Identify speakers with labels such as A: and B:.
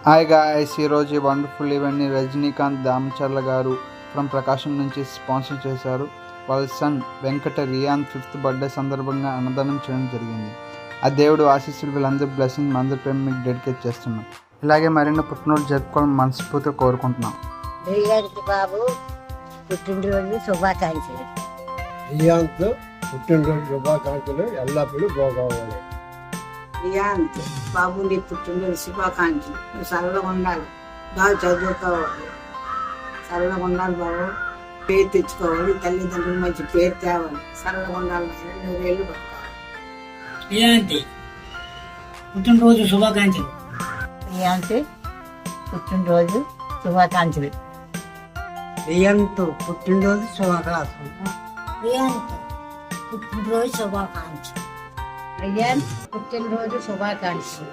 A: Hi guys, ఈరోజు ఈ wonderful ఈవెంట్ని Rajinikanth Damacharla గారు ఫ్రమ్ ప్రకాశం నుంచి స్పాన్సర్ చేశారు. వాళ్ళ sun Venkata rayon 5th birthday సందర్భంగా అన్నదానం చేయడం జరిగింది. ఆ దేవుడు ఆశీస్సులు వీళ్ళందరి బ్లెస్సింగ్ అందరి ప్రేమ మీకు డెడికేట్ చేస్తున్నాం. ఇలాగే మరిన్ని పుట్టినరోజు జరుపుకోవాలని మనస్ఫూర్తిగా కోరుకుంటున్నాం.
B: రియాన్స్ బాబు పుట్టినరోజు శుభాకాంక్షలు.
C: రియాంత్ పుట్టినరోజు శుభాకాంక్షలు ఎల్లప్పుడూ బాగోవాలి.
D: రియాంత్ బాబు నీ పుట్టినరోజు శుభాకాంక్షలు. నువ్వు సరళగా ఉండాలి, బాగా చదువుకోవాలి, సరళగా ఉండాలి బాబు, పేరు తెచ్చుకోవాలి, తల్లిదండ్రులు మంచి పేరు తేవాలి, సరళగా ఉండాలి, 2 ఏళ్ళు బతకాలి.
E: రియాంత్ పుట్టినరోజు శుభాకాంక్షలు.
B: రియాన్స్ పుట్టినరోజు శుభాకాంక్షలు.
D: రియాంత్ పుట్టినరోజు శుభాకాంక్షలు.
B: రియాన్స్ పుట్టినరోజు శుభాకాంక్షలు. రియాన్స్ పుట్టినరోజు శుభాకాంక్షలు.